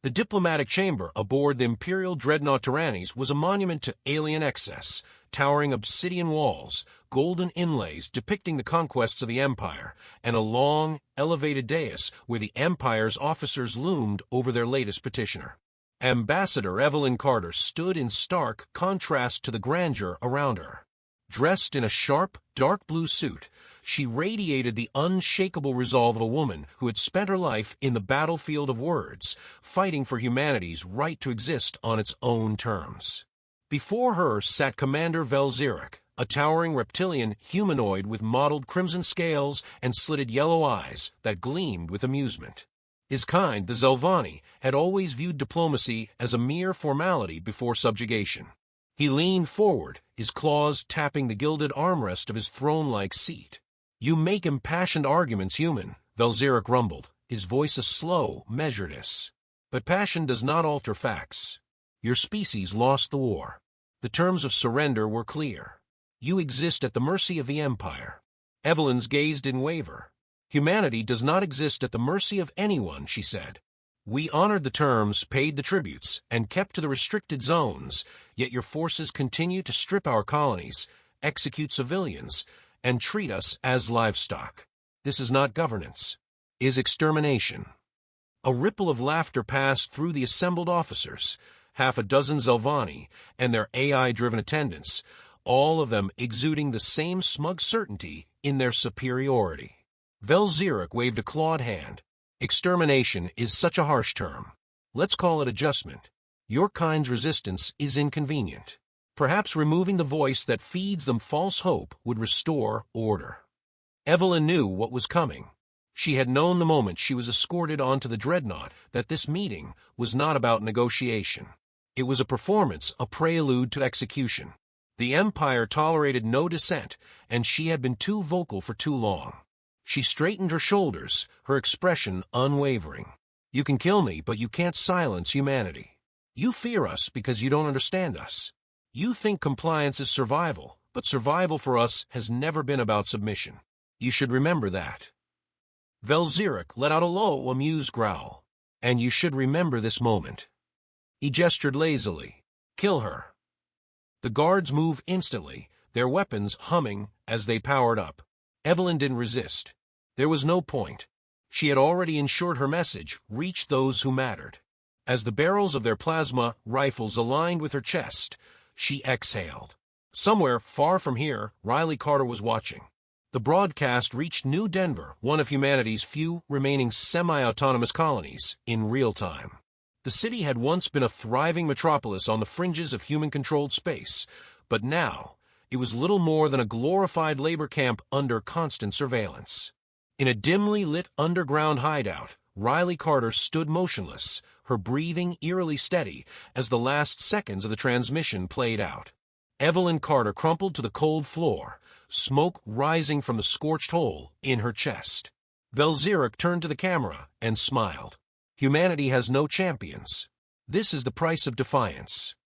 The diplomatic chamber aboard the Imperial Dreadnought Tyrannis was a monument to alien excess, towering obsidian walls, golden inlays depicting the conquests of the Empire, and a long, elevated dais where the Empire's officers loomed over their latest petitioner. Ambassador Evelyn Carter stood in stark contrast to the grandeur around her. Dressed in a sharp, dark blue suit, she radiated the unshakable resolve of a woman who had spent her life in the battlefield of words, fighting for humanity's right to exist on its own terms. Before her sat Commander Velzirek, a towering reptilian humanoid with mottled crimson scales and slitted yellow eyes that gleamed with amusement. His kind, the Zelvani, had always viewed diplomacy as a mere formality before subjugation. He leaned forward, his claws tapping the gilded armrest of his throne-like seat. "You make impassioned arguments human," Velzirek rumbled, his voice a slow, measured hiss. "But passion does not alter facts. Your species lost the war. The terms of surrender were clear. You exist at the mercy of the Empire." Evelyn's gaze didn't waver. "Humanity does not exist at the mercy of anyone," she said. "We honored the terms, paid the tributes, and kept to the restricted zones, yet your forces continue to strip our colonies, execute civilians, and treat us as livestock. This is not governance. It is extermination." A ripple of laughter passed through the assembled officers, half a dozen Zelvani, and their AI-driven attendants, all of them exuding the same smug certainty in their superiority. Velzirek waved a clawed hand. "Extermination is such a harsh term. Let's call it adjustment. Your kind's resistance is inconvenient. Perhaps removing the voice that feeds them false hope would restore order." Evelyn knew what was coming. She had known the moment she was escorted onto the dreadnought that this meeting was not about negotiation. It was a performance, a prelude to execution. The Empire tolerated no dissent, and she had been too vocal for too long. She straightened her shoulders, her expression unwavering. "You can kill me, but you can't silence humanity. You fear us because you don't understand us. You think compliance is survival, but survival for us has never been about submission. You should remember that." Velzirek let out a low, amused growl. "And you should remember this moment." He gestured lazily. "Kill her." The guards moved instantly, their weapons humming as they powered up. Evelyn didn't resist. There was no point. She had already ensured her message reached those who mattered. As the barrels of their plasma rifles aligned with her chest, she exhaled. Somewhere far from here, Riley Carter was watching. The broadcast reached New Denver, one of humanity's few remaining semi-autonomous colonies, in real time. The city had once been a thriving metropolis on the fringes of human-controlled space, but now it was little more than a glorified labor camp under constant surveillance. In a dimly lit underground hideout, Riley Carter stood motionless, her breathing eerily steady as the last seconds of the transmission played out. Evelyn Carter crumpled to the cold floor, smoke rising from the scorched hole in her chest. Velzirek turned to the camera and smiled. "Humanity has no champions. This is the price of defiance."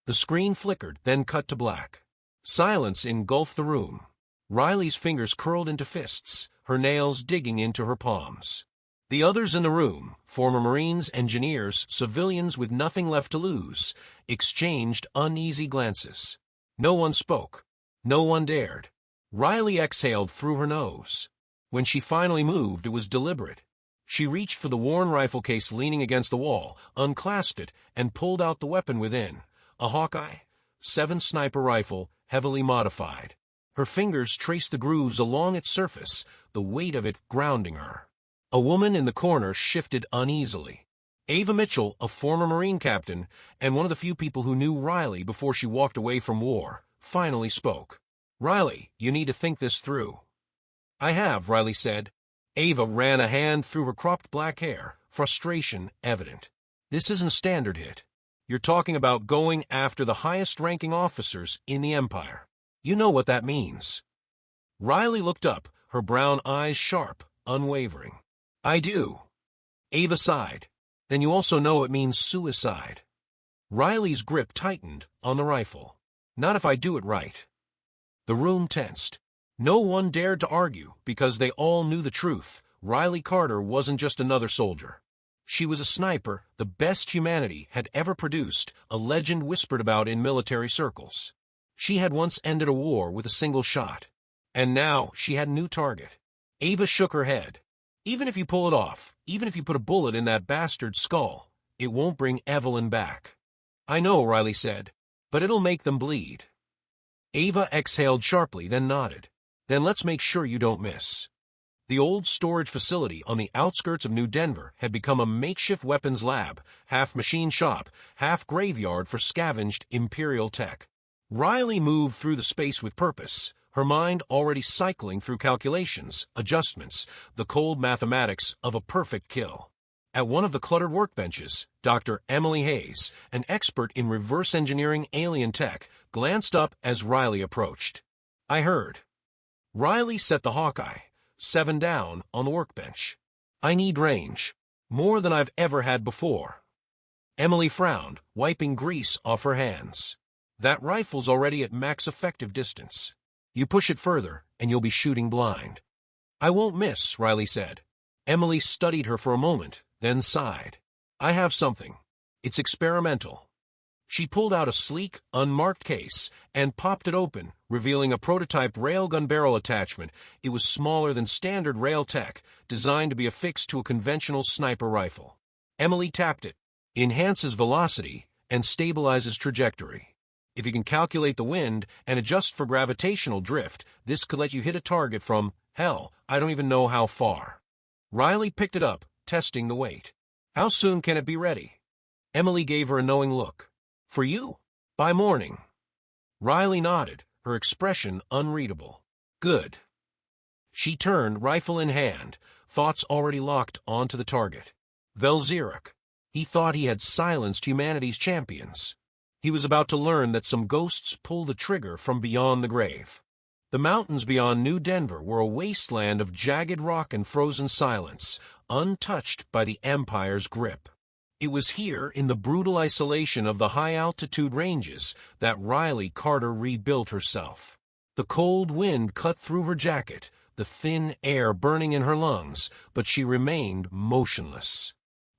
The screen flickered, then cut to black. Silence engulfed the room. Riley's fingers curled into fists, her nails digging into her palms. The others in the room, former Marines, engineers, civilians with nothing left to lose, exchanged uneasy glances. No one spoke. No one dared. Riley exhaled through her nose. When she finally moved, it was deliberate. She reached for the worn rifle case leaning against the wall, unclasped it, and pulled out the weapon within. A Hawkeye 7 sniper rifle, heavily modified. Her fingers traced the grooves along its surface, the weight of it grounding her. A woman in the corner shifted uneasily. Ava Mitchell, a former Marine captain, and one of the few people who knew Riley before she walked away from war, finally spoke. "Riley, you need to think this through." "I have," Riley said. Ava ran a hand through her cropped black hair, frustration evident. "This isn't a standard hit. You're talking about going after the highest-ranking officers in the Empire. You know what that means." Riley looked up, her brown eyes sharp, unwavering. "I do." Ava sighed. "Then you also know it means suicide." Riley's grip tightened on the rifle. "Not if I do it right." The room tensed. No one dared to argue because they all knew the truth. Riley Carter wasn't just another soldier. She was a sniper, the best humanity had ever produced, a legend whispered about in military circles. She had once ended a war with a single shot. And now she had a new target. Ava shook her head. Even if you pull it off, even if you put a bullet in that bastard's skull, it won't bring Evelyn back. I know, Riley said, but it'll make them bleed. Ava exhaled sharply, then nodded. Then let's make sure you don't miss. The old storage facility on the outskirts of New Denver had become a makeshift weapons lab, half machine shop, half graveyard for scavenged Imperial tech. Riley moved through the space with purpose, her mind already cycling through calculations, adjustments, the cold mathematics of a perfect kill. At one of the cluttered workbenches, Dr. Emily Hayes, an expert in reverse engineering alien tech, glanced up as Riley approached. I heard. Riley set the Hawkeye, 7 down, on the workbench. I need range. More than I've ever had before. Emily frowned, wiping grease off her hands. That rifle's already at max effective distance. You push it further, and you'll be shooting blind. I won't miss, Riley said. Emily studied her for a moment, then sighed. I have something. It's experimental. She pulled out a sleek, unmarked case and popped it open, revealing a prototype railgun barrel attachment. It was smaller than standard rail tech, designed to be affixed to a conventional sniper rifle. Emily tapped it. Enhances velocity and stabilizes trajectory. If you can calculate the wind and adjust for gravitational drift, this could let you hit a target from, hell, I don't even know how far. Riley picked it up, testing the weight. How soon can it be ready? Emily gave her a knowing look. For you? By morning. Riley nodded, her expression unreadable. Good. She turned, rifle in hand, thoughts already locked onto the target. Velziruk. He thought he had silenced humanity's champions. He was about to learn that some ghosts pull the trigger from beyond the grave. The mountains beyond New Denver were a wasteland of jagged rock and frozen silence, untouched by the Empire's grip. It was here, in the brutal isolation of the high-altitude ranges, that Riley Carter rebuilt herself. The cold wind cut through her jacket, the thin air burning in her lungs, but she remained motionless.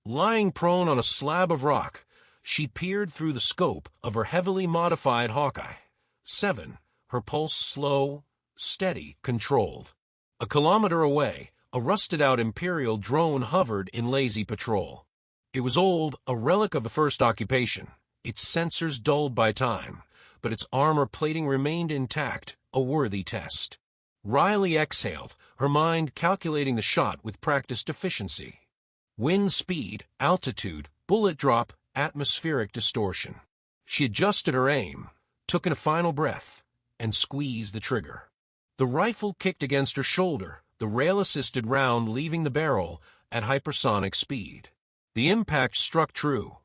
Lying prone on a slab of rock, she peered through the scope of her heavily modified Hawkeye. 7, her pulse slow, steady, controlled. A kilometer away, a rusted-out Imperial drone hovered in lazy patrol. It was old, a relic of the first occupation, its sensors dulled by time, but its armor plating remained intact, a worthy test. Riley exhaled, her mind calculating the shot with practiced efficiency. Wind speed, altitude, bullet drop, atmospheric distortion. She adjusted her aim, took in a final breath, and squeezed the trigger. The rifle kicked against her shoulder, the rail-assisted round leaving the barrel at hypersonic speed. The impact struck true.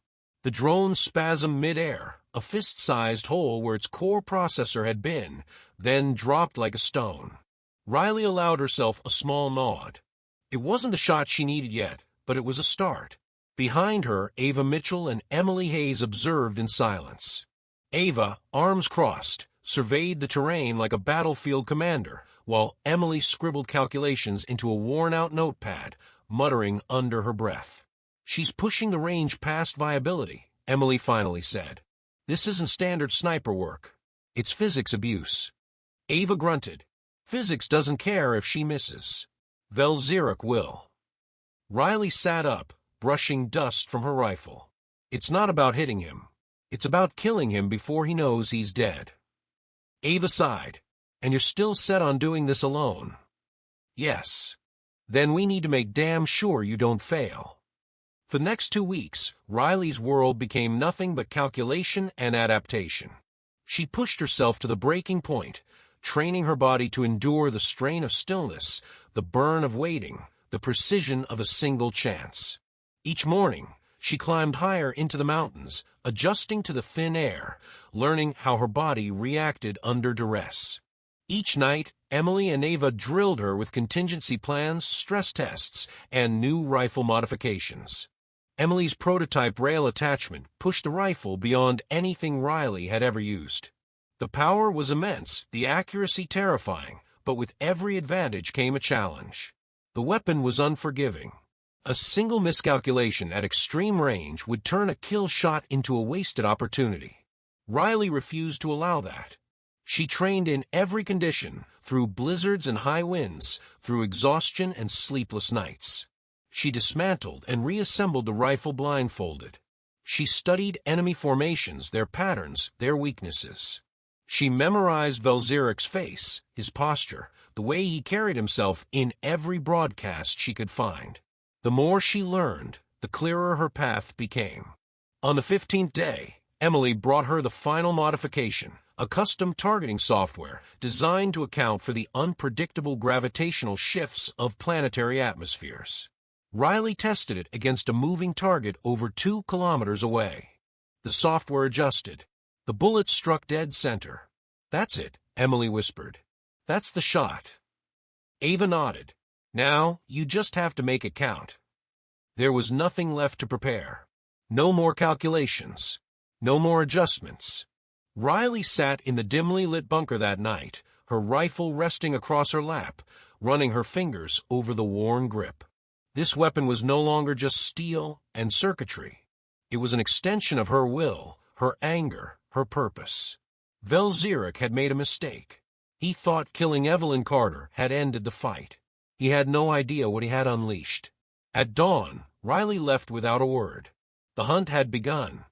The drone spasmed mid-air, a fist-sized hole where its core processor had been, then dropped like a stone. Riley allowed herself a small nod. It wasn't the shot she needed yet, but it was a start. Behind her, Ava Mitchell and Emily Hayes observed in silence. Ava, arms crossed, surveyed the terrain like a battlefield commander, while Emily scribbled calculations into a worn-out notepad, muttering under her breath. She's pushing the range past viability, Emily finally said. This isn't standard sniper work. It's physics abuse. Ava grunted. Physics doesn't care if she misses. Velziruk will. Riley sat up, brushing dust from her rifle. It's not about hitting him. It's about killing him before he knows he's dead. Ava sighed. And you're still set on doing this alone? Yes. Then we need to make damn sure you don't fail. For the next 2 weeks, Riley's world became nothing but calculation and adaptation. She pushed herself to the breaking point, training her body to endure the strain of stillness, the burn of waiting, the precision of a single chance. Each morning, she climbed higher into the mountains, adjusting to the thin air, learning how her body reacted under duress. Each night, Emily and Ava drilled her with contingency plans, stress tests, and new rifle modifications. Emily's prototype rail attachment pushed the rifle beyond anything Riley had ever used. The power was immense, the accuracy terrifying, but with every advantage came a challenge. The weapon was unforgiving. A single miscalculation at extreme range would turn a kill shot into a wasted opportunity. Riley refused to allow that. She trained in every condition, through blizzards and high winds, through exhaustion and sleepless nights. She dismantled and reassembled the rifle blindfolded. She studied enemy formations, their patterns, their weaknesses. She memorized Velzirik's face, his posture, the way he carried himself in every broadcast she could find. The more she learned, the clearer her path became. On the 15th day, Emily brought her the final modification, a custom targeting software designed to account for the unpredictable gravitational shifts of planetary atmospheres. Riley tested it against a moving target over 2 kilometers away. The software adjusted. The bullet struck dead center. "That's it," Emily whispered. "That's the shot." Ava nodded. "Now, you just have to make it count." There was nothing left to prepare. No more calculations. No more adjustments. Riley sat in the dimly lit bunker that night, her rifle resting across her lap, running her fingers over the worn grip. This weapon was no longer just steel and circuitry. It was an extension of her will, her anger, her purpose. Velzirik had made a mistake. He thought killing Evelyn Carter had ended the fight. He had no idea what he had unleashed. At dawn, Riley left without a word. The hunt had begun.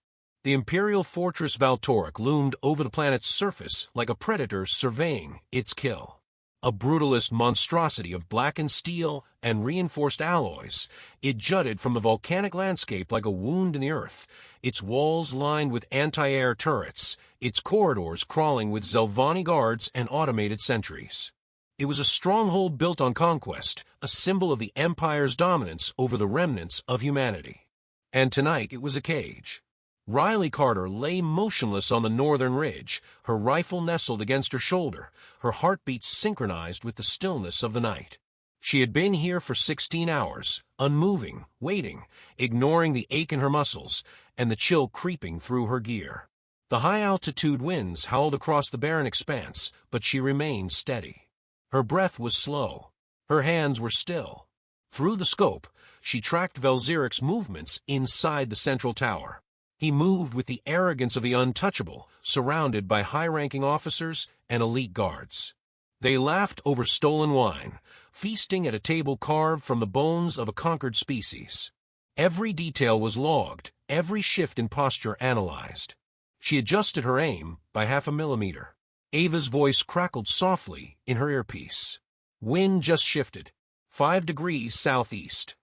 The Imperial Fortress Valtoric loomed over the planet's surface like a predator surveying its kill. A brutalist monstrosity of blackened steel and reinforced alloys, it jutted from the volcanic landscape like a wound in the earth, its walls lined with anti-air turrets, its corridors crawling with Zelvani guards and automated sentries. It was a stronghold built on conquest, a symbol of the Empire's dominance over the remnants of humanity. And tonight it was a cage. Riley Carter lay motionless on the northern ridge, her rifle nestled against her shoulder, her heartbeat synchronized with the stillness of the night. She had been here for 16 hours, unmoving, waiting, ignoring the ache in her muscles and the chill creeping through her gear. The high-altitude winds howled across the barren expanse, but she remained steady. Her breath was slow. Her hands were still. Through the scope, she tracked Velzirik's movements inside the central tower. He moved with the arrogance of the untouchable, surrounded by high-ranking officers and elite guards. They laughed over stolen wine, feasting at a table carved from the bones of a conquered species. Every detail was logged, every shift in posture analyzed. She adjusted her aim by 0.5 millimeter. Ava's voice crackled softly in her earpiece. Wind just shifted, 5 degrees southeast.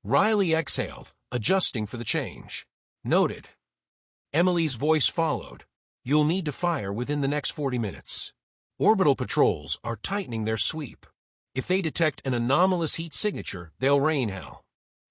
Riley exhaled, adjusting for the change. Noted. Emily's voice followed. You'll need to fire within the next 40 minutes. Orbital patrols are tightening their sweep. If they detect an anomalous heat signature, they'll rain hell.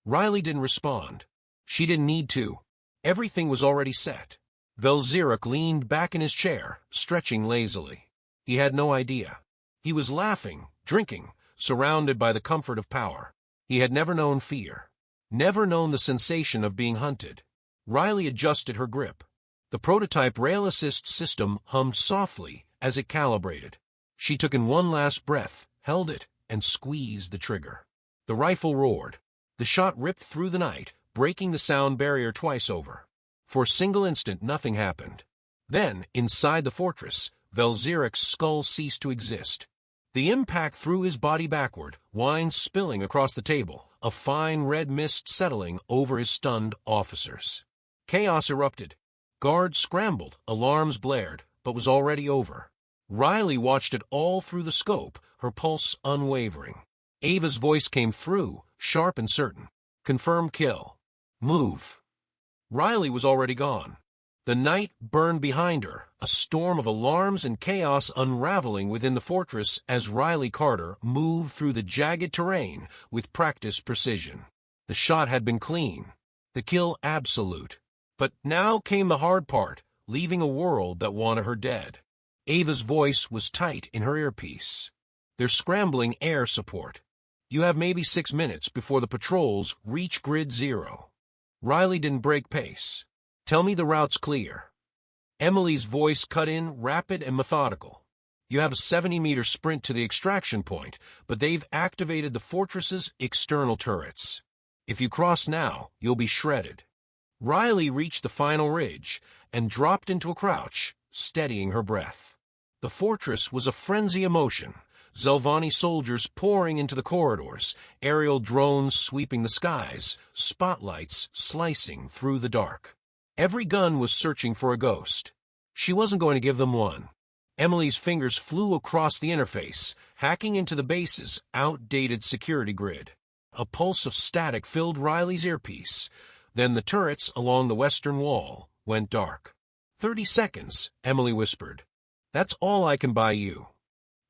Riley didn't respond. She didn't need to. Everything was already set. Velzirik leaned back in his chair, stretching lazily. He had no idea. He was laughing, drinking, surrounded by the comfort of power. He had never known fear. Never known the sensation of being hunted. Riley adjusted her grip. The prototype rail assist system hummed softly as it calibrated. She took in one last breath, held it, and squeezed the trigger. The rifle roared. The shot ripped through the night, breaking the sound barrier twice over. For a single instant, nothing happened. Then, inside the fortress, Velzirik's skull ceased to exist. The impact threw his body backward, wine spilling across the table, a fine red mist settling over his stunned officers. Chaos erupted. Guards scrambled, alarms blared, but was already over. Riley watched it all through the scope, her pulse unwavering. Ava's voice came through, sharp and certain. Confirm kill. Move. Riley was already gone. The night burned behind her, a storm of alarms and chaos unraveling within the fortress as Riley Carter moved through the jagged terrain with practiced precision. The shot had been clean, the kill absolute. But now came the hard part, leaving a world that wanted her dead. Ava's voice was tight in her earpiece. They're scrambling air support. You have maybe 6 minutes before the patrols reach grid 0. Riley didn't break pace. Tell me the route's clear. Emily's voice cut in, rapid and methodical. You have a 70-meter sprint to the extraction point, but they've activated the fortress's external turrets. If you cross now, you'll be shredded. Riley reached the final ridge and dropped into a crouch, steadying her breath. The fortress was a frenzy of motion. Zelvani soldiers pouring into the corridors, aerial drones sweeping the skies, spotlights slicing through the dark. Every gun was searching for a ghost. She wasn't going to give them one. Emily's fingers flew across the interface, hacking into the base's outdated security grid. A pulse of static filled Riley's earpiece. Then the turrets along the western wall went dark. 30 seconds, Emily whispered. That's all I can buy you.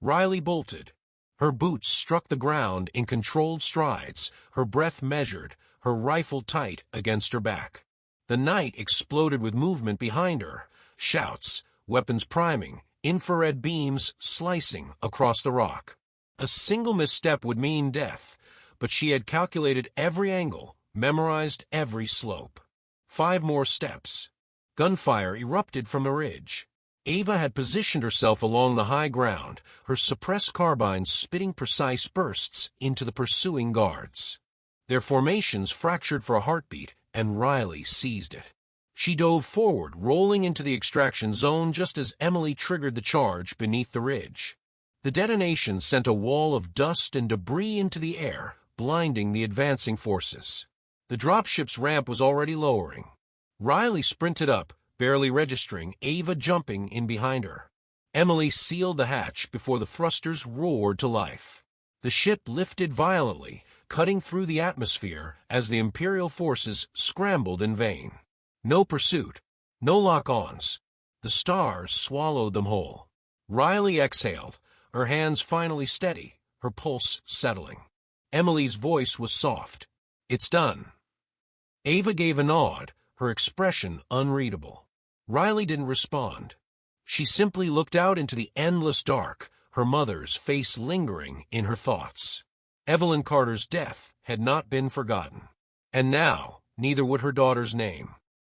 Riley bolted. Her boots struck the ground in controlled strides, her breath measured, her rifle tight against her back. The night exploded with movement behind her. Shouts, weapons priming, infrared beams slicing across the rock. A single misstep would mean death, but she had calculated every angle, memorized every slope. 5 more steps. Gunfire erupted from the ridge. Ava had positioned herself along the high ground, her suppressed carbines spitting precise bursts into the pursuing guards. Their formations fractured for a heartbeat, and Riley seized it. She dove forward, rolling into the extraction zone just as Emily triggered the charge beneath the ridge. The detonation sent a wall of dust and debris into the air, blinding the advancing forces. The dropship's ramp was already lowering. Riley sprinted up, barely registering, Ava jumping in behind her. Emily sealed the hatch before the thrusters roared to life. The ship lifted violently, cutting through the atmosphere as the Imperial forces scrambled in vain. No pursuit, no lock-ons. The stars swallowed them whole. Riley exhaled, her hands finally steady, her pulse settling. Emily's voice was soft. It's done. Ava gave a nod, her expression unreadable. Riley didn't respond. She simply looked out into the endless dark, her mother's face lingering in her thoughts. Evelyn Carter's death had not been forgotten. And now, neither would her daughter's name.